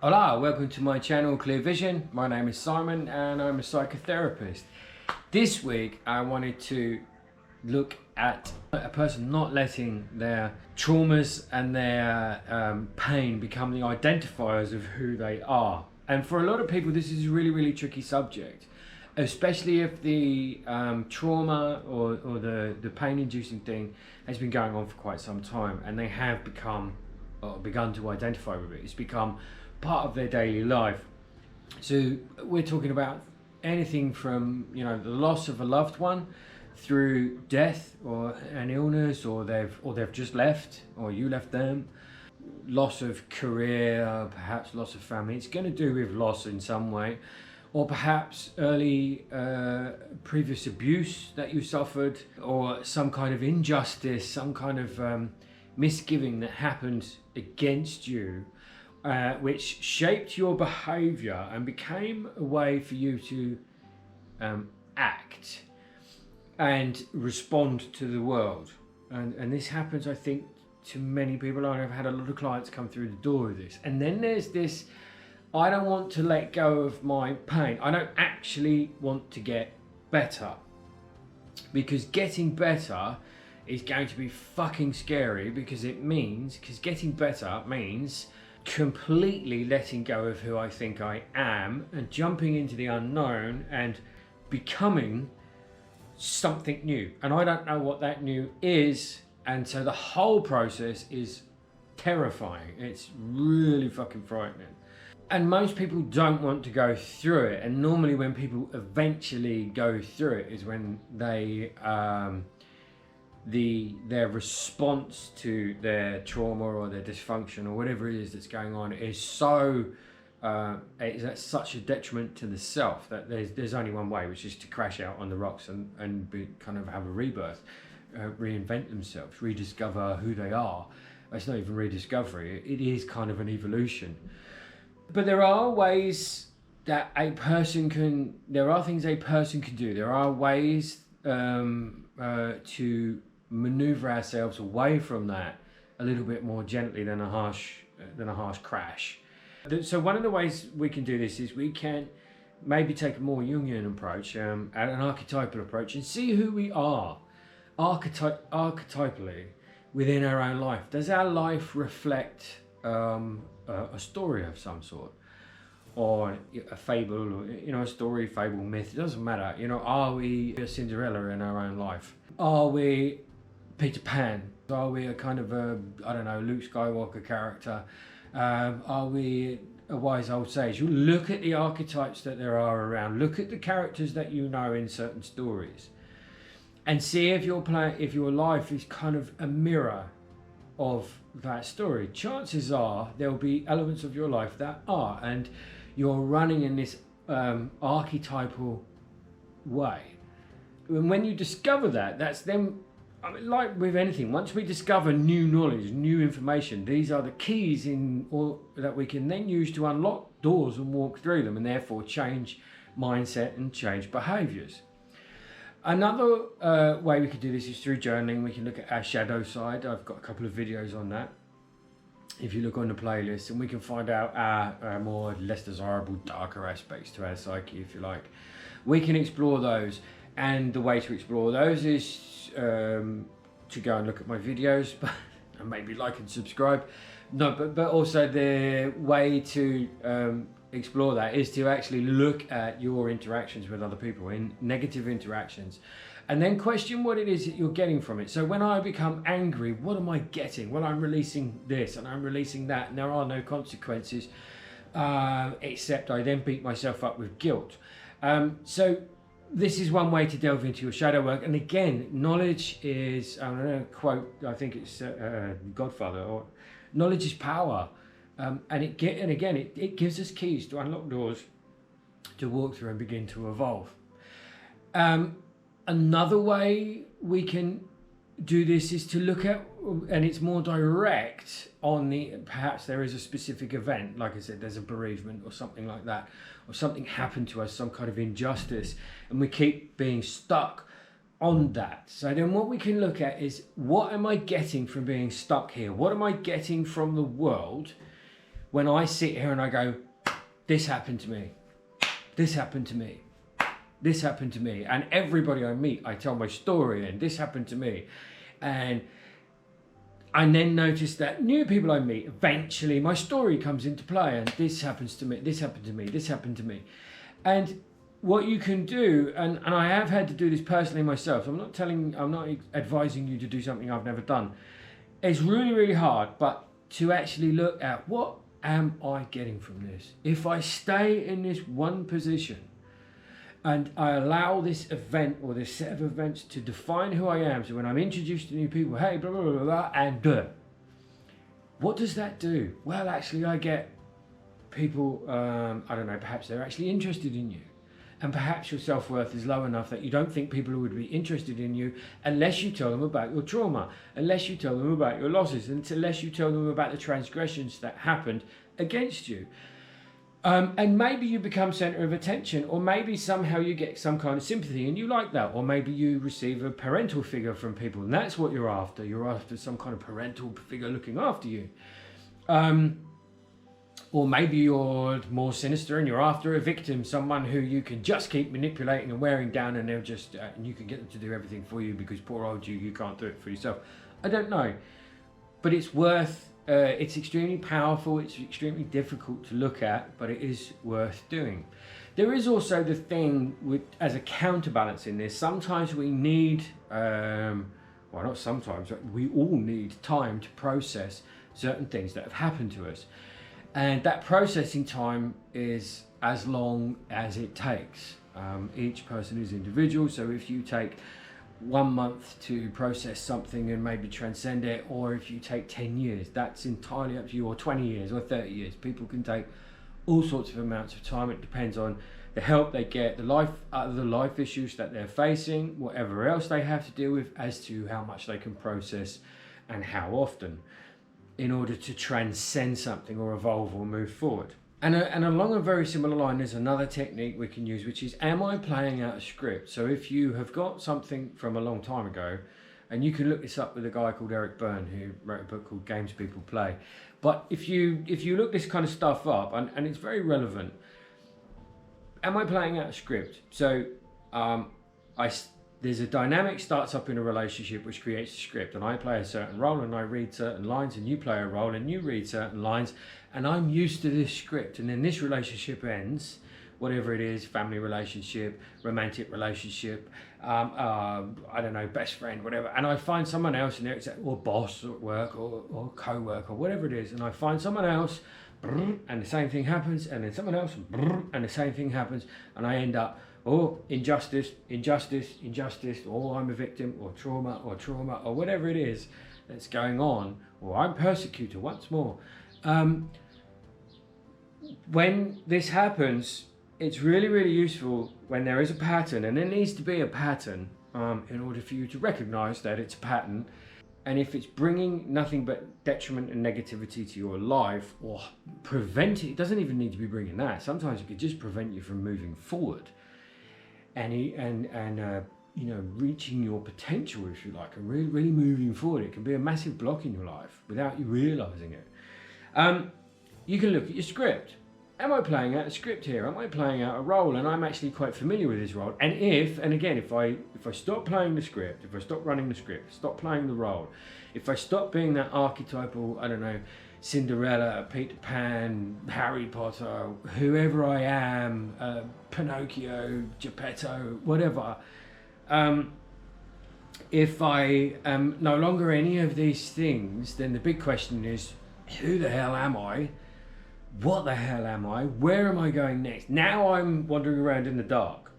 Hola, welcome to my channel Clear Vision. My name is Simon and I'm a psychotherapist. This week I wanted to look at a person not letting their traumas and their pain become the identifiers of who they are. And for a lot of people this is a really tricky subject, especially if the trauma or the pain-inducing thing has been going on for quite some time and they have begun to identify with it. It's become part of their daily life. So we're talking about anything from, the loss of a loved one through death or an illness, or they've just left, or you left them, loss of career, perhaps loss of family. It's going to do with loss in some way, or perhaps early previous abuse that you suffered, or some kind of injustice, some kind of misgiving that happened against you, which shaped your behavior and became a way for you to act and respond to the world. And this happens, I think, to many people. I've had a lot of clients come through the door with this. And then there's this, I don't want to let go of my pain. I don't actually want to get better, because getting better is going to be fucking scary, because getting better means completely letting go of who I think I am and jumping into the unknown and becoming something new. And I don't know what that new is. And so the whole process is terrifying. It's really fucking frightening. And most people don't want to go through it. And normally when people eventually go through it is when they their response to their trauma or their dysfunction or whatever it is that's going on is so it's at such a detriment to the self that there's only one way, which is to crash out on the rocks and kind of have a rebirth, reinvent themselves, rediscover who they are. It's not even rediscovery, it is kind of an evolution. But there are ways that there are things a person can do. There are ways to maneuver ourselves away from that a little bit more gently than a harsh crash. So one of the ways we can do this is we can maybe take a more Jungian approach, an archetypal approach, and see who we are archetypally within our own life. Does our life reflect a story of some sort, or a fable, or a story, fable, myth? It doesn't matter. Are we a Cinderella in our own life? Are we Peter Pan? Are we a kind of Luke Skywalker character? Are we a wise old sage? You look at the archetypes that there are around. Look at the characters that you know in certain stories, and see if your life is kind of a mirror of that story. Chances are there will be elements of your life that are, and you're running in this archetypal way. And when you discover that, that's then, like with anything, once we discover new knowledge, new information, these are the keys that we can then use to unlock doors and walk through them, and therefore change mindset and change behaviors. Another way we could do this is through journaling. We can look at our shadow side. I've got a couple of videos on that, if you look on the playlist, and we can find out our more less desirable, darker aspects to our psyche, if you like. We can explore those, and the way to explore those is to go and look at my videos, and maybe like and subscribe. No, but also the way to explore that is to actually look at your interactions with other people, in negative interactions, and then question what it is that you're getting from it. So when I become angry, what am I getting? Well, I'm releasing this and I'm releasing that, and there are no consequences, except I then beat myself up with guilt. So this is one way to delve into your shadow work. And again, knowledge is, I'm going to quote, I think it's Godfather, or knowledge is power. And again, it gives us keys to unlock doors to walk through and begin to evolve. Another way we can do this is to look at, and it's more direct on perhaps there is a specific event, like I said, there's a bereavement or something like that, or something happened to us, some kind of injustice, and we keep being stuck on that. So then what we can look at is, what am I getting from being stuck here? What am I getting from the world when I sit here and I go, this happened to me, this happened to me, this happened to me, and everybody I meet, I tell my story, and this happened to me, and I then notice that new people I meet, eventually my story comes into play, and this happens to me, this happened to me, this happened to me. And what you can do, and I have had to do this personally myself, so I'm not advising you to do something I've never done. It's really, really hard, but to actually look at, what am I getting from this? If I stay in this one position, and I allow this event or this set of events to define who I am. So when I'm introduced to new people, hey, blah, blah, blah, blah, and what does that do? Well, actually, I get people, I don't know, perhaps they're actually interested in you. And perhaps your self-worth is low enough that you don't think people would be interested in you unless you tell them about your trauma, unless you tell them about your losses, and unless you tell them about the transgressions that happened against you. And maybe you become center of attention, or maybe somehow you get some kind of sympathy and you like that, or maybe you receive a parental figure from people and that's what you're after. You're after some kind of parental figure looking after you. Or maybe you're more sinister and you're after a victim, someone who you can just keep manipulating and wearing down, and they'll just, and you can get them to do everything for you because poor old you can't do it for yourself. I don't know, but it's worth. It's extremely powerful, it's extremely difficult to look at, but it is worth doing. There is also the thing with, as a counterbalance in this, sometimes we need, well not sometimes, we all need time to process certain things that have happened to us. And that processing time is as long as it takes. Each person is individual, so if you take 1 month to process something and maybe transcend it, or if you take 10 years, that's entirely up to you, or 20 years or 30 years. People can take all sorts of amounts of time. It depends on the help they get, the life issues that they're facing, whatever else they have to deal with, as to how much they can process and how often, in order to transcend something or evolve or move forward. And along a very similar line, there's another technique we can use, which is, am I playing out a script? So if you have got something from a long time ago, and you can look this up with a guy called Eric Byrne, who wrote a book called Games People Play. But if you look this kind of stuff up, and it's very relevant, am I playing out a script? So there's a dynamic starts up in a relationship which creates a script, and I play a certain role and I read certain lines, and you play a role and you read certain lines, and I'm used to this script, and then this relationship ends, whatever it is, family relationship, romantic relationship, I don't know, best friend, whatever, and I find someone else in there, or boss at work, or co-worker, or whatever it is, and I find someone else, and the same thing happens, and then someone else, and the same thing happens, and I end up, injustice, or I'm a victim, or trauma, or whatever it is that's going on, or I'm persecutor once more. When this happens, it's really, really useful when there is a pattern, and there needs to be a pattern in order for you to recognize that it's a pattern. And if it's bringing nothing but detriment and negativity to your life, or prevent it doesn't even need to be bringing that. Sometimes it could just prevent you from moving forward. And reaching your potential, if you like, and really moving forward. It can be a massive block in your life without you realizing it. You can look at your script. Am I playing out a script here? Am I playing out a role? And I'm actually quite familiar with this role. And if I stop playing the script, if I stop running the script, stop playing the role, if I stop being that archetypal, I don't know, Cinderella, Peter Pan, Harry Potter, whoever I am, Pinocchio, Geppetto, whatever. If I am no longer any of these things, then the big question is, who the hell am I? What the hell am I? Where am I going next? Now I'm wandering around in the dark.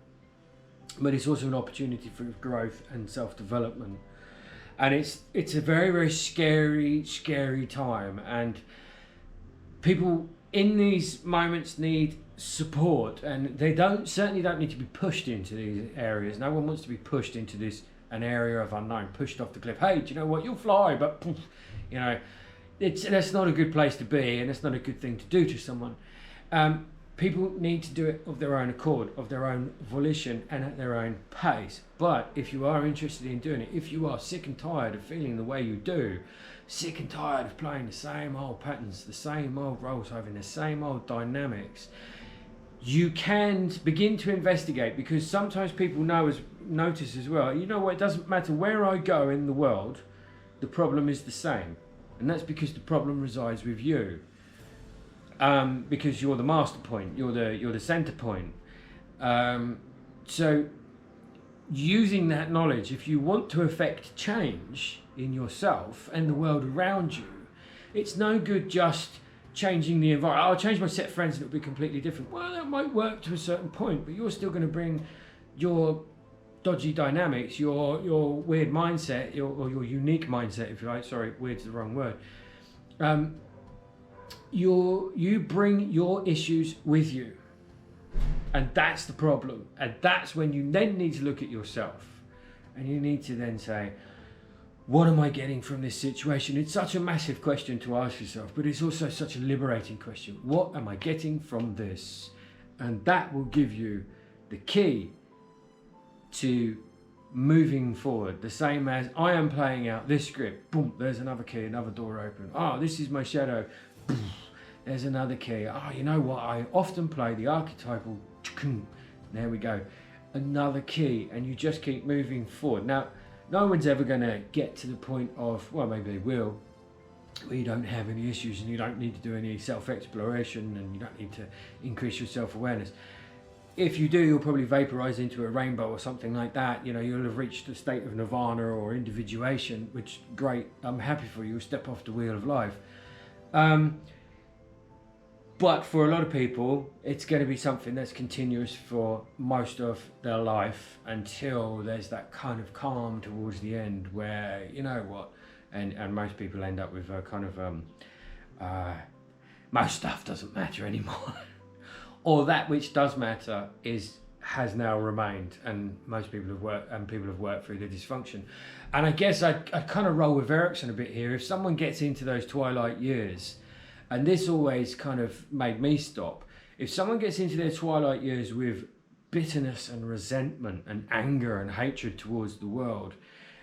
But it's also an opportunity for growth and self-development. And it's a very, very scary time. And people in these moments need support, and they certainly don't need to be pushed into these areas. No one wants to be pushed into an area of unknown, pushed off the cliff. Hey, do you know what? You'll fly, but poof, that's not a good place to be, and it's not a good thing to do to someone. People need to do it of their own accord, of their own volition, and at their own pace. But if you are interested in doing it, if you are sick and tired of feeling the way you do, sick and tired of playing the same old patterns, the same old roles, having the same old dynamics, you can begin to investigate, because sometimes people notice as well, you know what, it doesn't matter where I go in the world, the problem is the same. And that's because the problem resides with you. Because you're the master point, you're the center point. So using that knowledge, if you want to affect change in yourself and the world around you, it's no good just changing the environment. I'll change my set of friends and it'll be completely different. Well, that might work to a certain point, but you're still going to bring your dodgy dynamics, your weird mindset, or your unique mindset, if you like. Sorry, weird's the wrong word. You bring your issues with you, and that's the problem. And that's when you then need to look at yourself, and you need to then say, what am I getting from this situation? It's such a massive question to ask yourself, but it's also such a liberating question. What am I getting from this? And that will give you the key to moving forward. The same as I am playing out this script, boom, there's another key, another door open. Oh, this is my shadow, boom, there's another key. Oh, you know what, I often play the archetypal, there we go, another key, and you just keep moving forward. Now, no one's ever going to get to the point of, well, maybe they will, where you don't have any issues and you don't need to do any self-exploration and you don't need to increase your self-awareness. If you do, you'll probably vaporize into a rainbow or something like that. You know, you'll have reached a state of nirvana or individuation, which, great, I'm happy for you. You'll step off the wheel of life. But for a lot of people, it's going to be something that's continuous for most of their life until there's that kind of calm towards the end where, you know what, and most people end up with a kind of, most stuff doesn't matter anymore. Or that which does matter has now remained, and most people have worked through the dysfunction. And I guess I kind of roll with Erickson a bit here. If someone gets into those twilight years, and this always kind of made me stop, if someone gets into their twilight years with bitterness and resentment and anger and hatred towards the world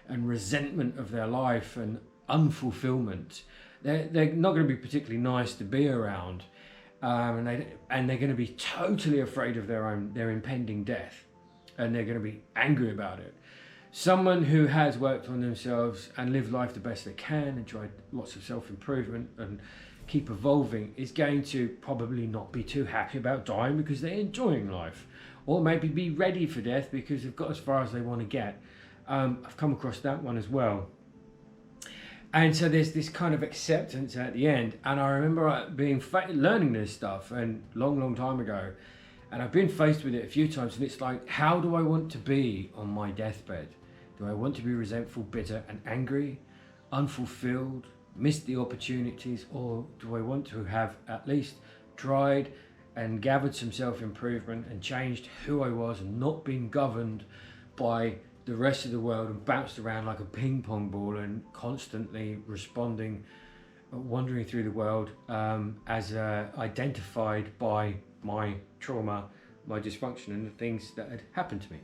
and resentment of their life and unfulfillment, they're not going to be particularly nice to be around. And they're going to be totally afraid of their impending death, and they're going to be angry about it. Someone who has worked on themselves and lived life the best they can and tried lots of self-improvement and keep evolving is going to probably not be too happy about dying because they're enjoying life, or maybe be ready for death because they've got as far as they want to get. I've come across that one as well. And so there's this kind of acceptance at the end. And I remember learning this stuff and long time ago. And I've been faced with it a few times. And it's like, how do I want to be on my deathbed? Do I want to be resentful, bitter and angry, unfulfilled, missed the opportunities? Or do I want to have at least tried and gathered some self-improvement and changed who I was and not been governed by the rest of the world and bounced around like a ping pong ball and constantly responding, wandering through the world as identified by my trauma, my dysfunction and the things that had happened to me?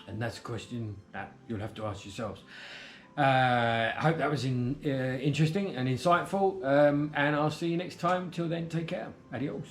And that's a question that you'll have to ask yourselves. I hope that was interesting and insightful, and I'll see you next time. Till then, take care. Adios.